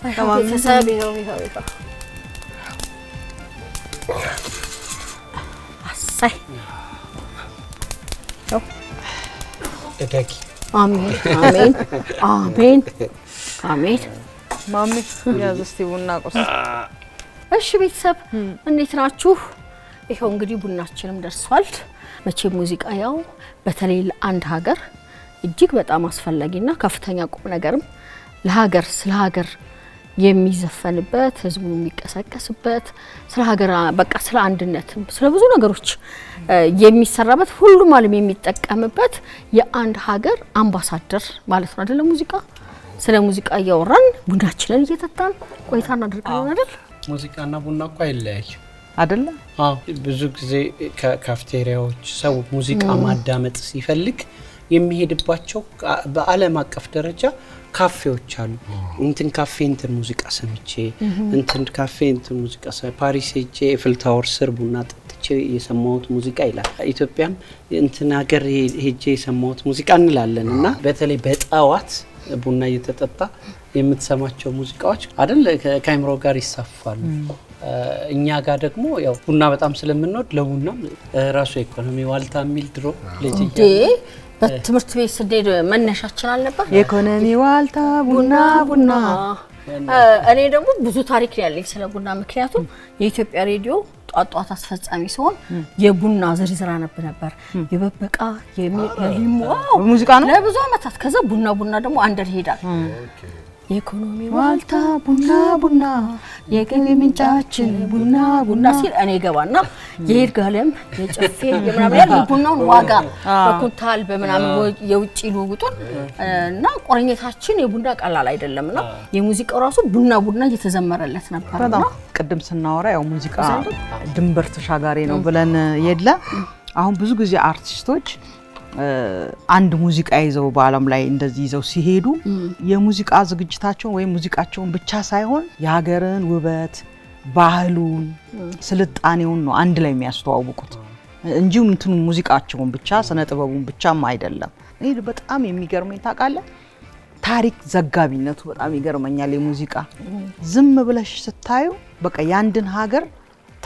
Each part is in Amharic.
ቤተሰብ ይኸው አሳይ እደጊ አሜን አሜን አሜን አሜን ማሚ ያዝ እስቲ ቡና ቁርስ እሺ ቤተሰብ እንዴት ናችሁ ይሄው እንግዲህ ቡናችንም ደርሷል መቼ ሙዚቃ ያው በተለይ ለአንድ ሀገር እጅግ በጣም አስፈላጊና ከፍተኛ ቁም ነገርም ለሀገር ስለ ሀገር የሚዘፈንበት ህዝቡ የሚቀሰቀስበት ስለ ሀገር በቃ ስለ አንድነትም ስለ ብዙ ነገሮች የሚሰራበት ሁሉም ዓለም የሚጠቀምበት የአንድ ሀገር አምባሳደር ማለት ነው አይደል ሙዚቃ ስለ ሙዚቃ ያወራን ቡናችንን እየተጣን ቆይታ እናደርጋለን አይደል ሙዚቃና ቡና እኮ አይለያዩ አይደል አዎ ብዙ ጊዜ ካፍቴሪያዎች ሰው ሙዚቃ ማዳመጥ ሲፈልግ የሚሄድባቸው በዓለም አቀፍ ደረጃ ካፌዎች አሉ እንትን ካፌ እንትን ሙዚቃ ሰምቼ እንትን ካፌ እንትን ሙዚቃ ፓሪስ ሄጄ ኤፍል ታወር ስር ቡና ጠጥቼ የሰማሁት ሙዚቃ ይላል ኢትዮጵያም እንትን ሀገር ሄጄ የሰማሁት ሙዚቃ እንላለንና በተለይ በጣዋት ቡና እየተጠጣ የምትሰማቸው ሙዚቃዎች አይደል ከካይምሮ ጋር ይሳፋሉ እኛ ጋር ደግሞ ያው ቡና በጣም ስለምንወድ ለቡና ራሱ ኢኮኖሚ ዋልታ ሚል ድሮ ልጅ በትምህርት ቤት ስደድ መነሻችን አልነበር ኢኮኖሚ ዋልታ ቡና ቡና እኔ ደግሞ ብዙ ታሪክ ያለኝ ስለ ቡና ምክንያቱም የኢትዮጵያ ሬዲዮ ጧጧት አስፈጻሚ ሲሆን የቡና ዝርዝር ነበር የበበቃ የሚሊሙ ሙዚቃ ነው ለብዙ አመታት ከዛ ቡና ደግሞ አንደር ሄዳል ኢኮኖሚ ዋልታ ቡና ቡና የገቢ ምንጫችን ቡና ሲል እኔ ገባና የይርጋለም የጨፌ የምናምን ያለው ቡናውን ዋጋ በኩንታል በመናምን የውጪ ልውውጡን እና ቆረኝታችን የቡና ቀላል አይደለምና የሙዚቃው ራሱ ቡና እየተዘመረለት ነበርና ቅድም ስናወራ ያው ሙዚቃ ድንበር ተሻጋሪ ነው ብለን የለ አሁን ብዙ ጊዜ አርቲስቶች አንድ ሙዚቃ ይዘው በአለም ላይ እንደዚህ ይዘው ሲሄዱ የሙዚቃ ዝግጅታቸውን ወይ ሙዚቃቸውን ብቻ ሳይሆን የሀገርን ውበት ባህሉን ስልጣኔውን ነው አንድ ላይ የሚያስተዋውቁት እንጂ እንትኑ ሙዚቃቸውን ብቻ ስነ ጥበቡን ብቻም አይደለም እኔ በጣም የሚገርመኝ ታውቃለህ ታሪክ ዘጋቢነቱ በጣም ይገርመኛል የሙዚቃ ዝም ብለሽ ስታዩ በቃ ያንድን ሀገር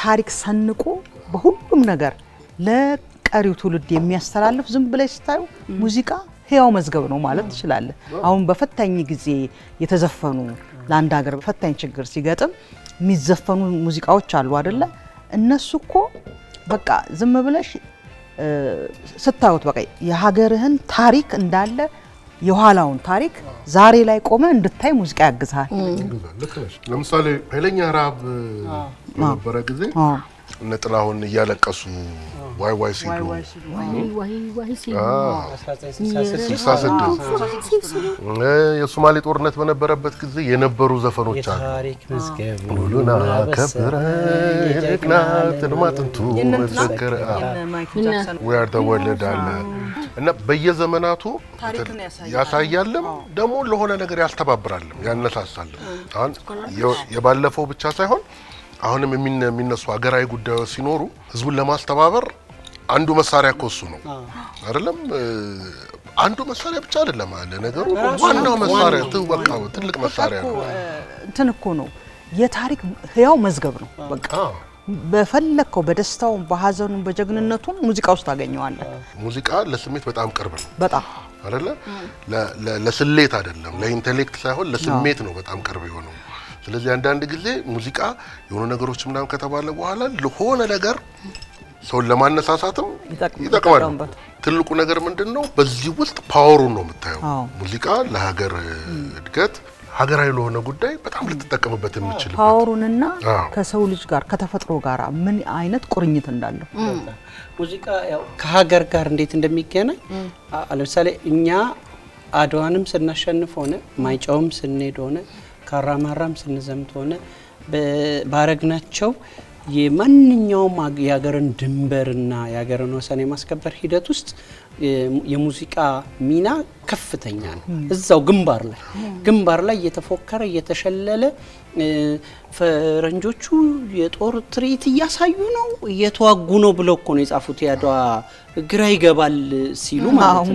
ታሪክ ሰንቆ በሁሉም ነገር ቀሪው ትውልድ የሚያስተላልፍ ዝም ብለሽ ስታዩ ሙዚቃ ህያው መዝገብ ነው ማለት ይችላል አሁን በፈታኝ ጊዜ የተዘፈኑ ለአንድ ሀገር በፈታኝ ችግር ሲገጥም የሚዘፈኑ ሙዚቃዎች አሉ አይደለ እነሱኮ በቃ ዝም ብለሽ ስታዩት በቃ የሀገርህን ታሪክ እንዳለ የኋላውን ታሪክ ዛሬ ላይ ቆመ እንድታይ ሙዚቃ ያግዛል ለምሳሌ ኃይለኛ ራብ በነበረ ጊዜ ነጥላውን እያለቀሱ ዋይ ሲሉ የሶማሌ ጦርነት በነበረበት ጊዜ የነበሩ ዘፈኖች አሉ ሁሉና ከብረ የግና ተድማጥንቱ መዘከረ we are the world አለ እና በየዘመናቱ ያሳያልም ደግሞ ለሆነ ነገር ያስተባብራልም ያነሳሳልም አሁን የባለፈው ብቻ ሳይሆን አሁንም የሚነሱ ሀገራዊ ጉዳዮች ሲኖሩ ህዝቡን ለማስተባበር አንዱ መሳሪያ ኮሱ ነው አይደለም አንዱ መሳሪያ ብቻ አይደለም አለ ነገሩ ዋናው መሳሪያ ተወቃው ትልቅ መሳሪያ ነው እንትን እኮ ነው የታሪክ ህያው መዝገብ ነው በቃ በፈለከው በደስታው በሐዘኑ በጀግንነቱ ሙዚቃ ውስጥ ታገኘዋለህ ሙዚቃ ለስሜት በጣም ቅርብ ነው በጣም አይደለ ለስሌት አይደለም ለኢንተሌክት ሳይሆን ለስሜት ነው በጣም ቅርብ የሆነው ስለዚህ አንዳንድ ጊዜ ሙዚቃ የሆነ ነገሮች ምናምን ከተባለ በኋላ ለሆነ ነገር ሰው ለማነሳሳትም ይጠቅማል ትልቁ ነገር ምንድነው በዚህ ውስጥ ፓወሩን ነው የምታየው ሙዚቃ ለሀገር እድገት ሀገራዊ ለሆነ ጉዳይ በጣም ልትጠቀምበት የምትችል ፓወሩንና ከሰው ልጅ ጋር ከተፈጥሮ ጋር ምን አይነት ቁርኝት እንዳለው ሙዚቃ ያው ከሀገር ጋር እንዴት እንደሚገናኝ ለምሳሌ እኛ አድዋንም ስናሸንፍ ሆነ ማይጨውም ስንሄድ ሆነ ካራማራም ስንዘምት ሆነ ባረግናቸው የማንኛውም የሀገርን ድንበርና የሀገርን ወሰን የማስከበር ሂደት ውስጥ የሙዚቃ ሚና ከፍተኛ ነው እዛው ግንባር ላይ እየተፎከረ እየተሸለለ ፈረንጆቹ የጦር ትርኢት እያሳዩ ነው እየተዋጉ ነው ብለው እኮ ነው የጻፉት ያድዋ ግራ ይገባል ሲሉ ማለት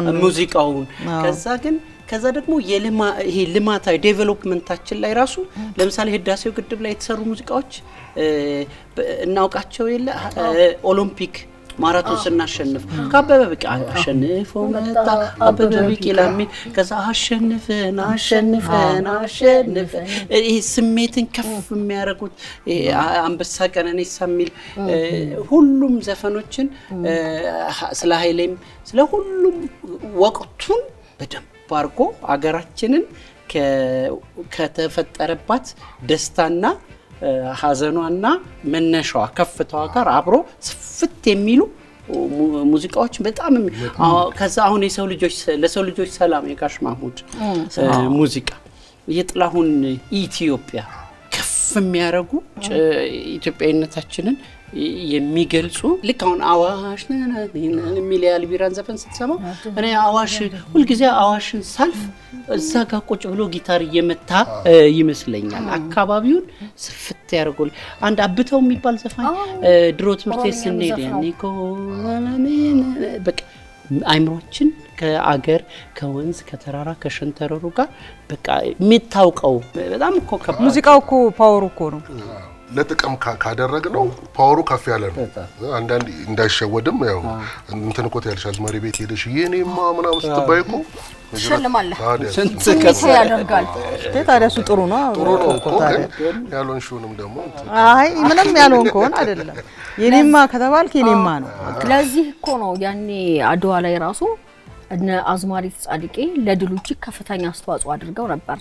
ነው ሙዚቃውን ከዛ ግን ከዛ ደግሞ ይሄ ልማታዊ ዴቨሎፕመንታችን ላይ ራሱ ለምሳሌ ህዳሴው ግድብ ላይ የተሰሩ ሙዚቃዎች እናውቃቸው የለ ኦሎምፒክ ማራቶን ስናሸንፍ ከአበበ ቢቂላ አሸንፎ መጣ አበበ ቢቂላ የሚል ከዛ አሸንፈን ይሄ ስሜትን ከፍ የሚያደርጉት አንበሳ ቀነኒሳ የሚል ሁሉም ዘፈኖችን ስለ ኃይሌም ስለ ሁሉም ወቅቱን በደንብ አድርጎ አገራችንን ከተፈጠረባት ደስታና ሐዘኗና መነሻዋ ከፍታዋ ጋር አብሮ ስፍት የሚሉ ሙዚቃዎች በጣም ከዛ አሁን ለሰው ልጆች ሰላም የጋሽ ማሙድ ሙዚቃ የጥላሁን ኢትዮጵያ ከፍ የሚያረጉ ኢትዮጵያዊነታችንን የሚገልጹ ልክ አሁን አዋሽ የሚል የአልቢራን ዘፈን ስትሰማ እኔ አዋሽ ሁሉ ጊዜ አዋሽን ሳልፍ እዛ ጋር ቁጭ ብሎ ጊታር እየመታ ይመስለኛል አካባቢውን ስፍት ያርጎል አንድ አብተው የሚባል ዘፋኝ ድሮ ትምህርት ቤት ስንሄድ ያኔኮ በቃ አይምሮችን ከአገር ከወንዝ ከተራራ ከሸንተረሩ ጋር በቃ የሚታውቀው በጣም እኮ ሙዚቃው እኮ ፓወሩ እኮ ነው ለጥቅም ካደረግነው ፓወሩ ከፍ ያለ ነው አንዳንድ እንዳይሸወድም ያው እንትን እኮ ያልሻዝ መሪ ቤት ሄደሽ የኔማ ምናምን ስትባይ እኮ ሸልማለ ስንት ያደርጋል ታዲያ እሱ ጥሩ ነው ያሎን ሹንም ደግሞ አይ ምንም ያሎን ከሆነ አይደለም የኔማ ከተባልክ የኔማ ነው ስለዚህ እኮ ነው ያኔ አድዋ ላይ ራሱ እነ አዝማሪት ጻድቄ ለድሉጂ ከፍተኛ አስተዋጽኦ አድርገው ነበር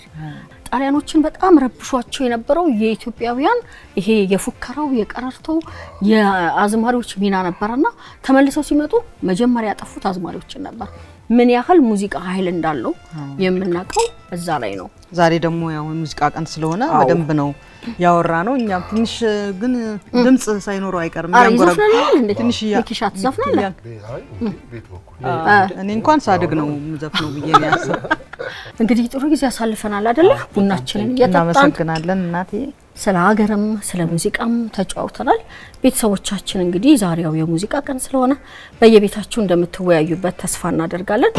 ጣሊያኖችን በጣም ረብሿቸው የነበረው የኢትዮጵያውያን ይሄ የፉከራው የቀረርተው የአዝማሪዎች ሚና ነበርና ተመልሰው ሲመጡ መጀመሪያ ያጠፉት አዝማሪዎችን ነበር ምን ያህል ሙዚቃ ኃይል እንዳለው የምናቀው እዛ ላይ ነው ዛሬ ደግሞ ያው ሙዚቃ ቀን ስለሆነ በደንብ ነው ያወራ ነው እኛ ትንሽ ግን ድምጽ ሳይኖረው አይቀርም ያንጎራጉራል ትንሽ ለኪሻት ዘፍናለ እኔ እንኳን ሳድግ ነው ዘፍነው ብዬ ነው ያሰብ እንግዲህ ጥሩ ጊዜ አሳልፈናል አይደለ ቡናችንን እየጠጣን እናመሰግናለን እናቴ ስለ ሀገርም ስለ ሙዚቃም ተጫውተናል ቤተሰቦቻችን እንግዲህ ዛሬው የሙዚቃ ቀን ስለሆነ በየቤታችሁ እንደምትወያዩበት ተስፋ እናደርጋለን